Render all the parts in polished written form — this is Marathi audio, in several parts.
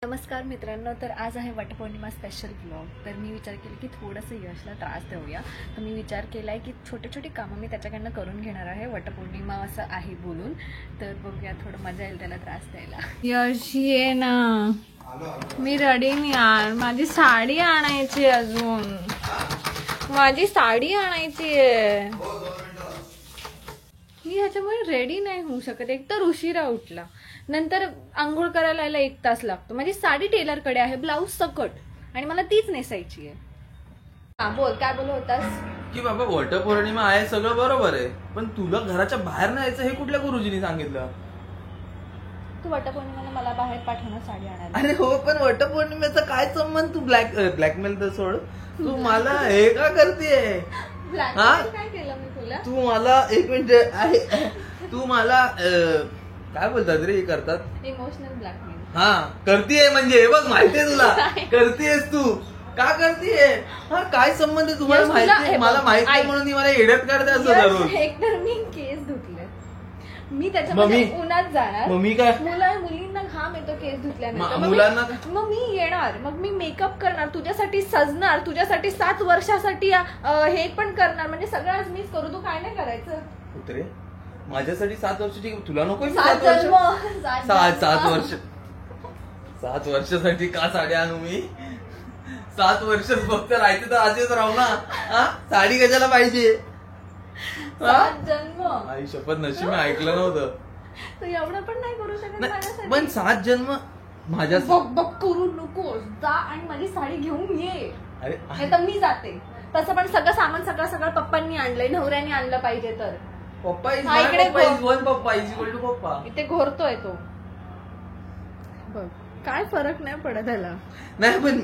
नमस्कार मित्रांनो, तर आज आहे वटपौर्णिमा स्पेशल ब्लॉग. तर मी विचार केला की थोडंसं यशला त्रास देऊया. तर मी विचार केला आहे की छोटे छोटे कामं मी त्याच्याकडनं करून घेणार आहे. वटपौर्णिमा असं आहे बोलून, तर बघूया, थोडं मजा येईल त्याला त्रास द्यायला. यश ये ना, मी रेडी नाही यार, माझी साडी आणायची, अजून माझी साडी आणायची आहे. मी ह्याच्यामुळे रेडी नाही होऊ शकत. एक तर उशिरा उठला, नंतर आंघोळ करायला यायला 1 तास लागतो. माझी साडी टेलरकडे आहे, ब्लाऊज सकट, आणि मला तीच नेसायची आहे. हा बोल, काय बोलत होतास? की बाबा वटपौर्णिमा आहे, सगळं बरोबर आहे, पण तुला घराच्या बाहेर नाही यायचं हे कुठल्या गुरुजींनी सांगितलं? तू वटपौर्णिमेला मला बाहेर पाठवणार साडी आणायला. अरे हो, पण वटपौर्णिमेचा काय संबंध? तू ब्लॅकमेल तर सोड, तू मला हे का करतेय? काय केलं मी तुला? तू मला एक मिनिट आहे, तू मला काय बोलतात रे, करतात इमोशनल ब्लॅकमेल. हा करतीये, म्हणजे बघ माहितीये तुला करतीयस तू, का करतीये? हा काय संबंध आहे? तुम्हाला माहिती, मला माहित नाही म्हणून मला येड्यात करते असं दररोज. एक तर मी केस धुतले, मी त्याच्यामध्ये उन्हात जाणार, मग मी काय, मुलींना घाम येतो केस धुतल्यानंतर, मुलांना मग मी येणार, मग मी मेकअप करणार, तुझ्यासाठी सजणार, तुझ्यासाठी 7 वर्षासाठी हे पण करणार, म्हणजे सगळं आज मीच करू. तू काय नाही करायचं? उतरे माझ्यासाठी 7 वर्षाची, तुला नको 7 वर्ष? 7 वर्षासाठी का साडी आणू मी? 7 वर्ष फक्त राहायचं तर आधीच राहू ना. साडी कशाला पाहिजे? 7 जन्म. आई शपथ, नशीब मी ऐकलं नव्हतं. तू एवढं पण नाही करू शकत माझ्यासाठी. पण 7 जन्म माझ्या बघ करू नकोस, जा आणि माझी साडी घेऊन ये. अरे नाही तर मी जाते. तसं पण सगळं सामान सगळं पप्पांनी आणलंय, नवऱ्याने आणलं पाहिजे तर. पप्पा इथे घोरतोय तो. बघ काय फरक नाही पडत त्याला. नाही पण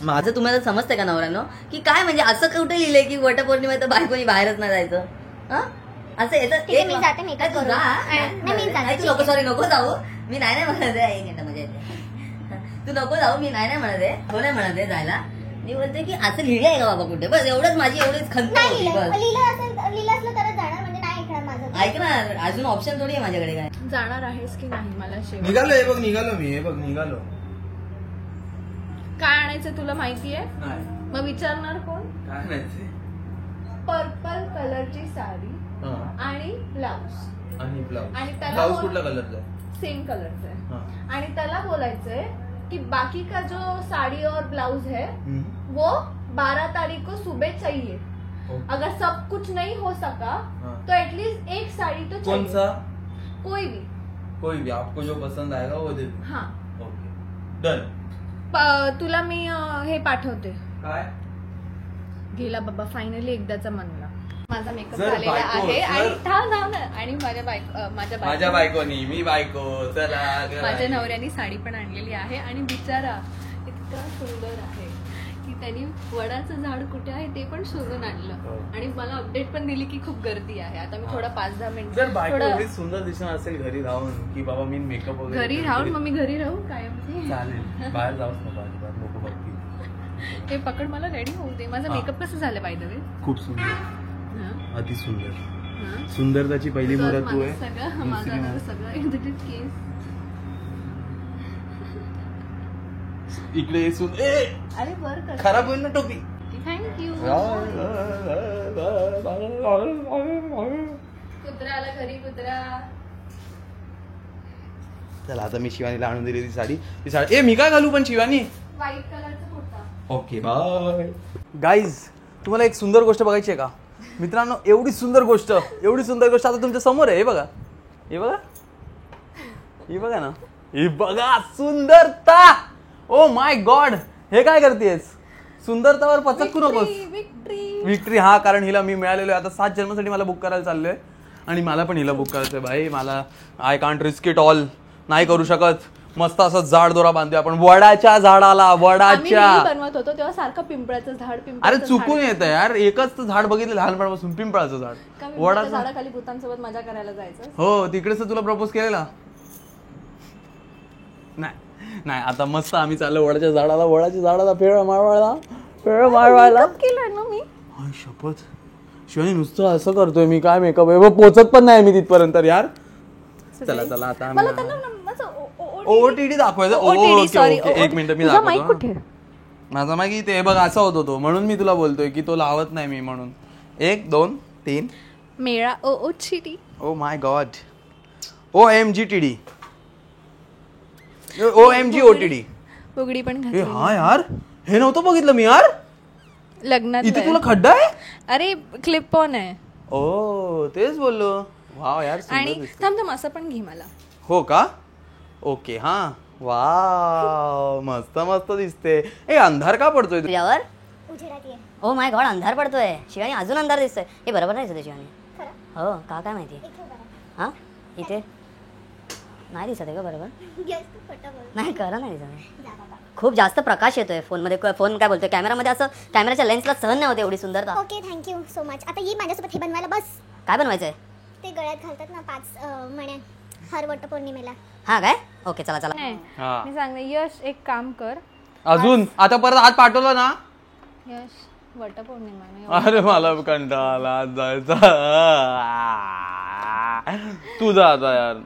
माझं तुम्हाला समजतंय का नवऱ्यानो, की काय म्हणजे असं कुठे लिहिलंय की वटपौर्णिमा तर बायकोनी बाहेरच नाही जायचं? असं येतं. मी जाते मेकअप करून. तू नको, सॉरी नको जाऊ, मी नाही म्हणत आहे. 1 मिनिट मजा येते. तू नको जाऊ, मी नाही म्हणत आहे, हो नाही म्हणत आहे जायला. मी बोलते की असं लिहिलं आहे का बाबा कुठे? बस एवढंच, माझी एवढीच खंत होती. लिहिलं असलं तरच जाणार, म्हणजे नाही ऐकणार माझं. ऐकणार, अजून ऑप्शन थोडी आहे माझ्याकडे. काय जाणार आहेस की नाही? मला निघालो, हे बघ निघालो मी, हे बघ निघालो. काय आणायचं तुला माहितीये? नाही. मग विचारणार कोण? काय आणायचंय? पर्पल कलरची साडी आणि ब्लाऊज. आणि ब्लाऊज. आणि त्याला ब्लाऊज कुठल्या कलरचा आहे? सेम कलरचा आहे. आणि त्याला बोलायचंय कि बाकी का जो साड़ी और ब्लाउज है वो 12 तारीख को सुबह चाहिए. अगर सब कुछ नहीं हो सका तो एटलीस्ट एक साड़ी तो चाहिए. कौन सा? कोई भी आपको जो पसंद आएगा वो दे. हाँ ओके डन. तुला मी हे पाठवते. काय? गेला बाबा, फायनली एकदाचा म्हणला. माझा मेकअप जर झालेला बायको, आहे जर- आणि थांब ना, आणि माझ्या बायकोनी, मी बायको, चला माझ्या नवऱ्याने साडी पण आणलेली आहे. आणि बिचारा इतका सुंदर आहे की त्यांनी वडाचं झाड कुठे आहे ते पण शोधून आणलं. आणि मला अपडेट पण दिली की खूप गर्दी आहे. आता मी थोडा 5-10 मिनिट जर बायको एवढी सुंदर दिसणार असेल घरी राहून की बाबा मी मेकअप वगैरे घरी राहून, मग मी घरी राहू कायम. चालेल, बाहेर जाऊच नको अजिबात, नको बघतील. हे पकड, मला रेडी होऊ दे. माझा मेकअप कसं झालं बाय द वे? खूप सुंदर, अति सुंदर. सुंदरताची पहिली मुहूर्त तू आहे. सगळं माझं सगळं केस इकडे अरे बर कर, खराब होईल ना टोपी. थँक्यू. कुत्रा आला घरी, कुत्रा. चला आता मी शिवानीला आणून दिली ती साडी. मी काय घालू पण शिवानी? व्हाईट कलरचा कुर्ता. Okay bye. गाईज, तुम्हाला एक सुंदर गोष्ट बघायची आहे का मित्रांनो? एवढी सुंदर गोष्ट आता तुमच्या समोर आहे. हे बघा ना, हे बघा सुंदरता. ओ माय गॉड, हे काय करतेस? सुंदरतावर पचकू नकोस. विक्ट्री. हा, कारण हिला मी मिळालेलो आहे आता 7 जन्मासाठी. मला बुक करायला चाललोय आणि मला पण हिला बुक करायचंय. भाई मला I can't risk it all, नाही करू शकत. मस्त असं झाड दोरा बांधूया आपण वडाच्या झाडाला. बनवत होतो तेव्हा सारखं पिंपळाचं झाड. अरे चुकून येतं यार, एकच झाड बघितलं लहानपणापासून, पिंपळाचं झाड. वडाच्या झाडाखाली भूतांसोबत मजा करायला जायचं. हो, तिकडेच तुला प्रपोज केलेला. नाही आता मस्त आम्ही चाललो वडाच्या झाडाला फेळ मारवायला केलं ना मी. शपथ शिवानी, नुसतं असं करतोय मी. काय मेकअप आहे, पोचत पण नाही मी तिथपर्यंत यार. चला आता OOTD दाखवायचं. OOTD, sorry. ओके, एक मिनिट मी तुझा mic दाखवतो कुठे? हा. माझा माहिती ते बघ असा होतो तो, म्हणून मी तुला बोलतोय की तो लावत नाही मी म्हणून. 1 2 3. मेळा OOTD. Oh my God. OMGTD. OMG OTD. उघडी पण ए घातली. हा यार, हे नव्हतं बघितलं मी यार. लग्नात इथे तुला खड्डा आहे. अरे क्लिप ऑन आहे. ओ तेच बोललो. वाव यार, सुंदर आणि दिसते. थांब थांब असं पण घे मला. हो का? ओके हा. वाव मस्त मस्त दिसते. ए अंधार का पडतोय तुझ्यावर उजेडात ये ओ माय गॉड अंधार पडतोय. शिवानी अजून अंधार दिसतोय. हे बरोबर नाही दिसत शिवानी. खरं हो का काय माहिती. इथे बघा. हा इथे नाही दिसत आहे का बरोबर. Yes, तू खोटं बोल. नाही खरं नाही दिसत आहे. जा बाबा. खूप जास्त प्रकाश येतोय फोनमध्ये. फोन काय बोलतोय कॅमेरामध्ये, असं कॅमेराच्या लेन्सला सहन नाही होते एवढी सुंदरता. Okay thank you so much. आता ये माझ्यासोबत हे बनवायला बस. काय बनवायचंय. ते गळ्यात घालतात ना 5 मण्या हर वटपौर्णिमेला. हा काय ओके चला चला. नाही, हा. मी सांगते यश एक काम कर. अजून आता परत आज पाठवलं ना. यश वटपौर्णिमा नाही. अरे मला कंटाळा आज जायचा. तू जा आता यार.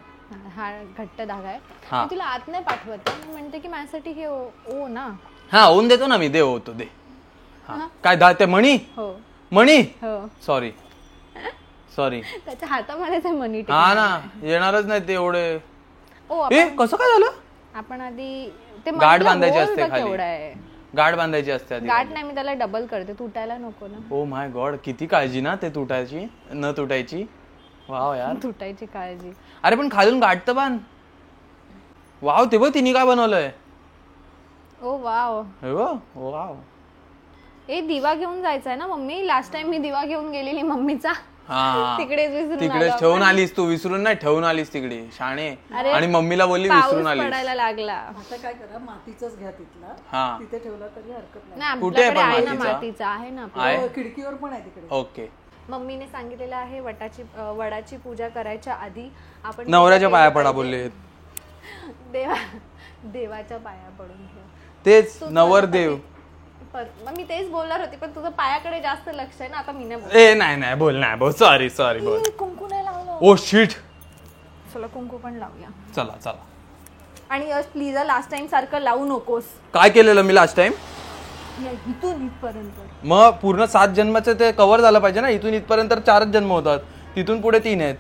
हा घट्ट धागा आहे. हा. मी तुला आत नाही पाठवत. मी म्हणते की माझ्यासाठी हे ओ ना. हा ओन देतो ना मी. दे होतो दे. हा. काय दा ते मणी हो मणी. हो. Sorry sorry. त्याच्या हातामध्ये ते मनी हा ना येणारच नाही ते एवढे. ओ ए कसं काय झालं. आपण आधी ते गाठ मणीला बांधायची गोल असते बघ खाली. केवढा आहे. गाठ बांधायची असते आधी. गाठ नाही, मी त्याला डबल करते. तुटायला नको ना. ओ माय गॉड किती काळजी ना ते तुटायची न तुटायची. वाव यार. तुटायची काळजी. अरे पण खालून गाठ तर बांध. वाव ते बघ तिने काय बनवलंय. ओ वाव. हे बघ वाव. ए दिवा घेऊन जायचा आहे ना मम्मी. लास्ट टाइम मी दिवा घेऊन गेलेली मम्मीचा. हा तिकडेच विसरून तिकडेच आलो ठेवून आपण. आलीस तू. विसरून नाही ठेवून आलीस तिकडे शाणे. अरे, आणि मम्मीला बोलली पाऊस विसरून आलीस. पडायला लागला. आता काय करा मातीचाच घ्या तिथला. हा तिथे ठेवला तरी हरकत नाही. नाही कुठे आहे आपल्याकडे पण आहे ना मातीचा? मातीचा आहे ना आपल्या. आहे हो, खिडकीवर पण आहे तिकडे. ओके. मम्मीने सांगितलेलं आहे वडाची पूजा करायच्या आधी आपण नवऱ्याच्या पूजा पाया केली पडा पाहिजे. बोलले. देवाच्या पाया पडून घे. तेच तू नवरदेव. मग मी तेच बोलणार होती पण तुझं पायाकडे जास्त लक्ष आहे ना. आता मी नाही बोल. ए नाही नाही बोल नाही बोल. सॉरी सॉरी बोल. कुंकू नाही लावलं. Oh shit. चला कुंकू पण लावूया. चला चला. आणि यश प्लीज लास्ट टाइम सारखं लावू नकोस. काय केलेलं मी लास्ट टाइम. इथून इथपर्यंत. मग पूर्ण 7 जन्माचं ते कव्हर झालं पाहिजे ना. इथून इथपर्यंत 4च जन्म होतात. तिथून पुढे 3 आहेत.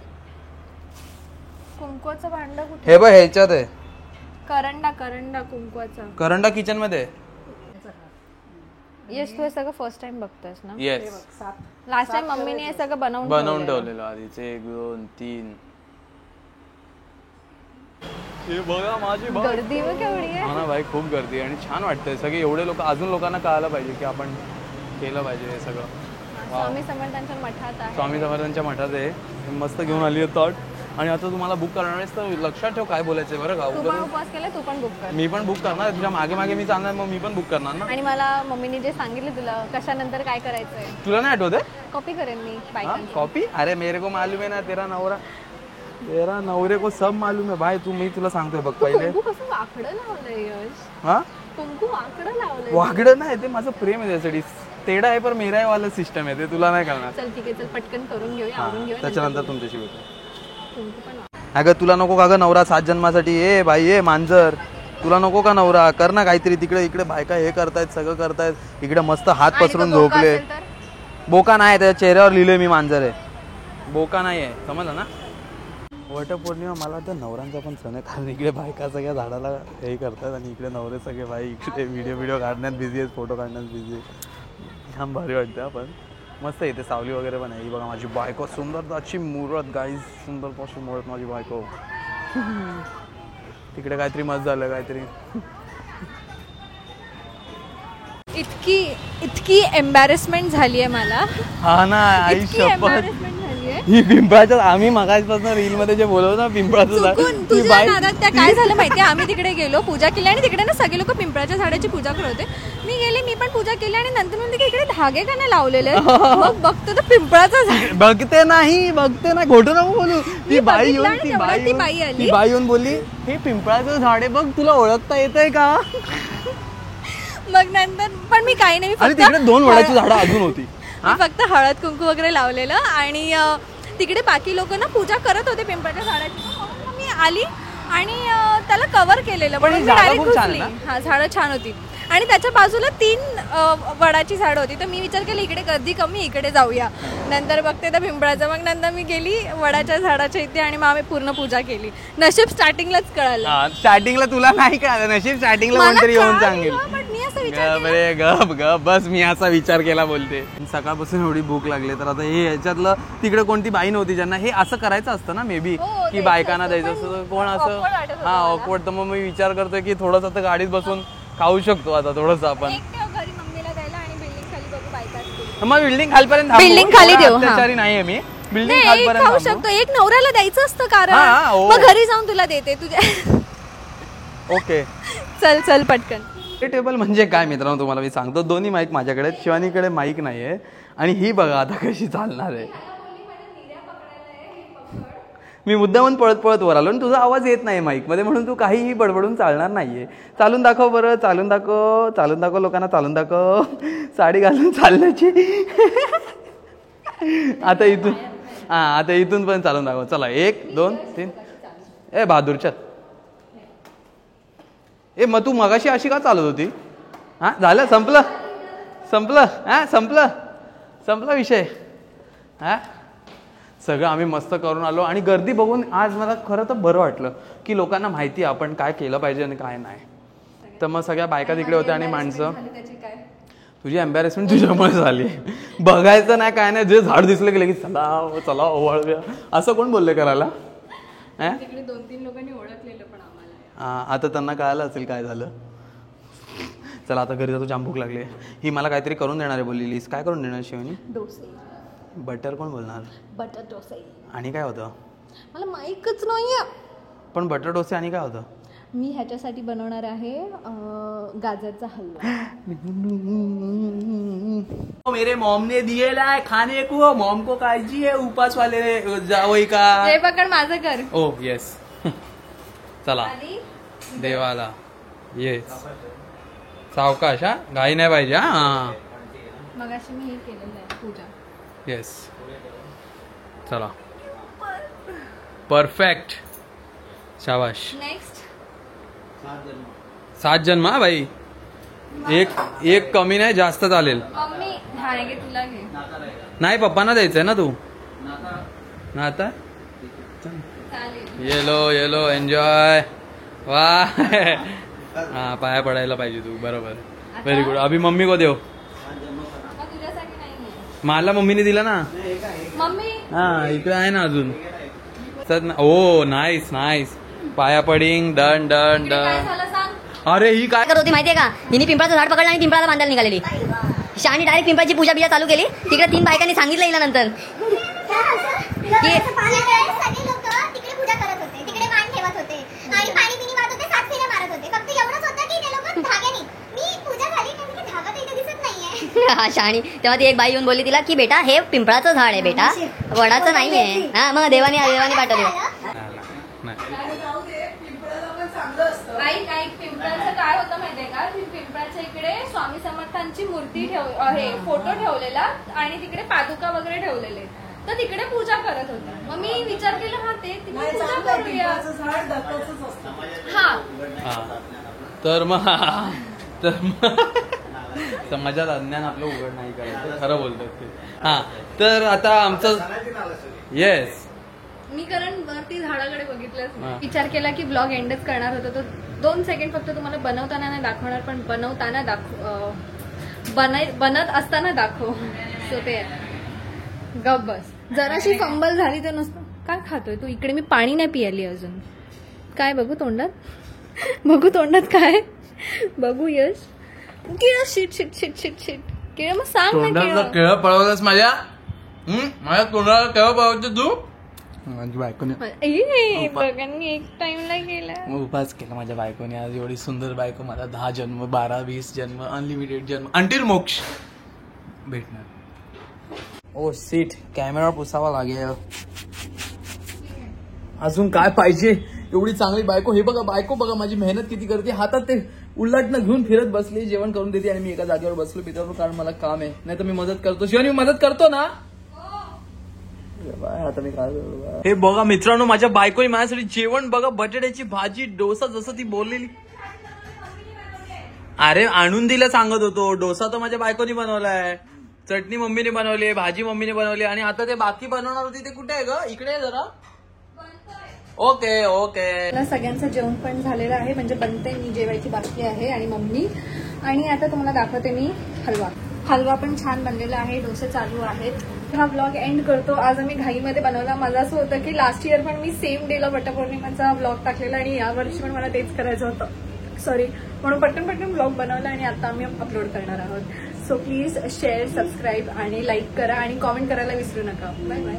कुंकवाचं भांड कुठे. हे बघ ह्याच्यात आहे. करंडा करंडा कुंकवाचा. करंडा किचन मध्ये आहे. यश तू हे सगळं फर्स्ट टाइम बघतोयस ना. येस 7 लास्ट टाइम मम्मीने हे सगळं बनवून बनवून ठेवलेलं. ठेवलेलं आधीच. 1 2 3. हे बघा माझी गर्दी बघ केवढी आहे. हा ना भाई खूप गर्दी आणि छान वाटतंय. सगळे एवढे लोक अजून लोकांना कळायला पाहिजे की आपण केलं पाहिजे हे सगळं. स्वामी समर्थांच्या मठात आहे. स्वामी समर्थांच्या मठात आहे. मस्त घेऊन आली आहे ताट. आणि आता तुम्हाला बुक करणार आहेस तर लक्षात ठेव काय बोलायचंय बरं का. तू पण उपवास केला तू पण बुक कर. मी पण बुक करणार. तुझ्या मागे मागे मी चालणार मग मी पण बुक करणार ना. आणि मला मम्मीने जे सांगितलं तुला कशानंतर काय करायचंय तुला नाही आठवत आहे. कॉपी करेन मी हाँ बायकांची. कॉपी. अरे मेरे को मालूम है ना तेरा नवरे को सब मालूम है भाई. तू मी तुला सांगतोय बघ पहिले. कुंकू कसं वाकडं लावलंय यश. हा कुंकू वाकडं लावलंय. वाकडं नाही ते माझं प्रेम आहे त्यासाठी. तेडा आहे पर मेरा आहे वाला सिस्टम आहे ते तुला नाही करणार. चल ठीक आहे चल पटकन करून घेऊया आवरून घेऊया. त्याच्यानंतर तुमच्याशी बोलतो. कुंकू पण लाव. अगं तुला नको का ग नवरा 7 जन्मासाठी. ए भाई ए मांजर तुला नको का नवरा. कर ना काहीतरी. तिकडे इकडे बायका हे करतायत सगळं करतायत. इकडे मस्त हात आणि पसरून तो बोका झोपले. असेल तर? बोका नाही त्याच्या चेहऱ्यावर लिहिलंय मी मांजर आहे. बोका नाही आहे समजलं ना. वटपौर्णिमा मला वाटतं नवरांचा पण सण आहे. कारण इकडे बायका सगळ्या झाडाला हे करतात आणि इकडे नवरे सगळे बाई इकडे व्हिडिओ काढण्यात बिझी आहेत. फोटो काढण्यात बिझी आहेत. छान भारी वाटतं पण मस्त इथे सावली वगैरे पण आहे. ही बघा माझी बायको सुंदर मूरत गाईज. सुंदर पाशी मूरत माझी बायको. तिकडे काहीतरी मस्त झालं काहीतरी. इतकी एम्बॅरेसमेंट झाली आहे मला. हा ना आई इतकी शपथ. एम्बॅरेसमेंट झाली आहे. ही पिंपळाच्या आम्ही मगाचपासून रील मध्ये जे बोलवतो ना पिंपळाचं झाड. चुकून ती तुझ्या बाई- नादात त्या काय झालं माहितीये. आम्ही तिकडे गेलो पूजा केली आणि तिकडे ना सगळे लोक पिंपळाच्या झाडाची पूजा करत होते. मी गेले मी पण पूजा केली आणि नंतर म्हणते की इकडे धागे का नाही लावलेले आहेत? मग बघतो तर पिंपळाचं झाड. बघते नाही खोटं नको बोलू. ती बाई बघितलं येऊन आणि तेवढ्यात ती बाई आली. ती बाई येऊन बोलली हे पिंपळाचं झाड आहे बघ तुला ओळखता येतंय का. मग नंतर पण मी काही नाही. मी आणि फक्त तिकडे 2 वडाची झाडं अजून होती. मी फक्त हळद कुंकू वगैरे लावलेलं आणि तिकडे बाकी लोक ना पूजा करत होते पिंपळाच्या झाडाची. म्हणून मग मी आली आणि त्याला कव्हर केलेलं पण ही म्हणून मी झाडं direct खूप छान आहे घुसली. ना? हा झाडं छान होती आणि त्याच्या बाजूला 3 वडाची झाडं होती. तर मी विचार केला इकडे गर्दी कमी, इकडे जाऊया. नंतर बघते तर पिंपळाचं. मग नंतर मी गेली वडाच्या झाडाच्या इथे आणि मग आम्ही पूर्ण पूजा केली. नशीब स्टार्टिंगलाच कळालं. स्टार्टिंगला तुला नाही कळालं, नशीब स्टार्टिंगला मला कोणतरी येऊन कळालं, सांगेल. but मी असा विचार गप केला. रे गप गप बस, मी असा विचार केला बोलते. सकाळपासून एवढी भूक लागली तर आता हे याच्यातलं तिकडे कोणती बाई नव्हती ज्यांना हे असं करायचं असतं ना मे बी, हो, की द्यायचं बायकांना असतं, द्यायचं पण असतं. कोण असं awkward वाटत होतं हा मला. ऑकवर्ड. तर मग मी विचार करतोय की थोडंसं आता गाडीत बसून खाऊ शकतो आता थोडंसं आपण. एक ठेव घरी मम्मीला द्यायला आणि बिल्डिंग खाली बघू बायका असतील. मग बिल्डिंग खालपर्यंत थांबू. Building खाली एवढा देऊ, हा. अत्याचारी नाहीये मी. बिल्डिंग नाही, एक खालपर्यंत खाऊ थांबू. शकतो. एक नवऱ्याला द्यायचं असतं कारण हा, हो. मग घरी जाऊन तुला देते तुझ्या. ओके. चल चल पटकन. टेबल म्हणजे काय मित्रांनो तुम्हाला मी सांगतो, दोन्ही माईक माझ्याकडे आहेत, शिवानीकडे माईक नाहीये. आणि ही बघा आता कशी चालणार आहे. मी मुद्दामून पळत पळत वर आलो आणि तुझा आवाज येत नाही माईक मध्ये, म्हणून तू काहीही बडबडून चालणार नाहीये. चालून दाखव बरं, चालून दाखव, चालून दाखव लोकांना, चालून दाखव. साडी घालून चालण्याची. आता इथून हा, आता इथून पण चालून दाखव. चला 1 2 3. ए बहादूरच्या ए मग तू मगाशी अशी का चालत होती? हा झालं, संपलं संपलं, हा संपलं संपला विषय. हा सगळं आम्ही मस्त करून आलो आणि गर्दी बघून आज मला खरं तर बरं वाटलं की लोकांना माहिती आहे आपण काय केलं पाहिजे आणि काय नाही. तर मग सगळ्या बायका तिकडे होत्या आणि माणसं. तुझी एम्बॅरेसमेंट तुझ्यामुळे झाली. बघायचं नाही काय नाही, जे झाड दिसलं की लगेच चला चला ओवाळूया असं कोण बोलले करायला? तिकडे 2-3 लोकांनी ओळखलेलं पण आम्हाला. आता त्यांना कळालं असेल काय झालं. चला आता घरी जातो, जाम भूक लागली. ही मला काहीतरी करून देणार आहे बोललेलीस. काय करून देणार शिवानी? डोसे. बटर कोण बोलणार? बटर डोसे. आणि काय होतं? मला माहीतच नाहीये. पण बटर डोसे आणि काय होतं? मी ह्याच्यासाठी बनवणार आहे गाजरचा हलवा. मेरे मॉम ने दिएला है खाने को. मॉम को काळजी आहे उपास वाले जावई का. हे पकड माझं घर. ओ येस. चला आणि देवाला येस. सावकाश हा, घाई नाही पाहिजे. हा मगाशी मी हे केलेलं आहे पूजा. येस. चला परफेक्ट. शाबाश. नेक्स्ट 7 जन्म हा भाई. एक कमी नाही, जास्त चालेल. मम्मी हा घे, तुला घे. नाही पप्पांना द्यायचंय ना तू ना आता. चालेल. Yellow yellow enjoy. वा हा पाया पडायला पाहिजे तू. बरोबर, व्हेरी गुड. अभि मम्मी को देव. मग तुझ्यासाठी नाही. मला मम्मीने दिला ना. मम्मी हा इकडे आहे ना अजून. ओ नाईस नाईस. पाया पडिंग. डन डन काय डन. झालं सांग. अरे ही काय करत होती माहितीये का? हिने पिंपळाचं झाड पकडलं आणि पिंपळाला बांधायला निघालेली. शानी डायरेक्ट पिंपळाची पूजा बिजा चालू केली. तिकडे 3 बायकांनी सांगितलं हिला नंतर सगळे लोक तिकडे पूजा करत होते, तिकडे मान ठेवत होते आणि पाणी पिणी वाहत होते, 7 फेऱ्या मारत होते. फक्त एवढंच होतं की ते लोक धाग्याने. मी पूजा झाली नाही, धागा तर इथे दिसत नाहीये. हा शाणी. तेव्हा ती एक बाई येऊन बोलली तिला की बेटा हे पिंपळाचं झाड आहे बेटा, वडाचं नाहीये. हा मग देवाने पाठवलं. ऐक पिंपळाचं काय होतं माहितीये का? पिंपळाच्या इकडे स्वामी समर्थांची मूर्ती फोटो ठेवलेला आणि तिकडे पादुका वगैरे ठेवलेले. तर तिकडे पूजा करत होते. मग मी विचार केला हा ते तिकडे पूजा करूया. हा तर समाजात अज्ञान आपलं उघड नाही करायचं, खरं बोलतात ते. हा तर आता आमचं येस. मी कारण वरती झाडाकडे बघितलंच नाही. विचार केला की ब्लॉग एंडच करणार होतो. तर 2 सेकंड फक्त तुम्हाला बनवताना नाही दाखवणार, पण बनवताना बनत असताना दाखव. सो ते गप बस. जराशी फंबल झाली तर नसतं. काय खातोय तू? इकडे मी पाणी नाही पियाली अजून. काय बघू तोंडात? बघू तोंडात काय? बघू यश. किळ shit shit shit shit shit. किळ मग सांग ना. तोंडाला केळं पळवलंस माझ्या. माझ्या तोंडाला केळं पळवते तू. माझी बायकोने दोघांनी एक टाइमला केला. उपास केला माझ्या बायकोने आज. एवढी सुंदर बायको मला 10 जन्म 12-20 जन्म अनलिमिटेड जन्म अंटिल मोक्ष भेटणार. ओ सीट कॅमेरा पुसावा लागेल. अजून काय पाहिजे? एवढी चांगली बायको. हे बघा बायको बघा माझी मेहनत किती करते. हातात ते उलटनं घेऊन फिरत बसली, जेवण करून देते आणि मी एका जागेवर बसलो पितावर कारण मला काम आहे. नाही तर मी मदत करतो. शिवानी मी मदत करतो ना. आता मी काय करू? हे बघा मित्रांनो, माझ्या बायकोने माझ्यासाठी जेवण बघा, बटाट्याची भाजी, डोसा, जसं ती बोललेली. अरे आणून दिलं सांगत होतो. डोसा तर माझ्या बायकोनी बनवलाय, चटणी मम्मीने बनवली, भाजी मम्मीने बनवली, आणि आता ते बाकी बनवणार होती ते कुठे आहे ग? इकडे आहे जरा. Okay okay. सगळ्यांचं जेवण पण झालेलं आहे, म्हणजे बनते, मी जेवायची बाकी आहे आणि मम्मी. आणि आता तुम्हाला दाखवते मी हलवा पण छान बनलेला आहे, डोसे चालू आहेत. हा ब्लॉग एंड करतो. आज आम्ही घाईमध्ये बनवला. माझं असं होतं की लास्ट इयर पण मी सेम डेला वटपौर्णिमाचा ब्लॉग टाकलेला आणि यावर्षी पण मला तेच करायचं होतं, सॉरी, म्हणून पटकन ब्लॉग बनवला आणि आता आम्ही अपलोड करणार आहोत. सो प्लीज शेअर, सबस्क्राईब आणि लाईक करा आणि कॉमेंट करायला विसरू नका. Bye bye.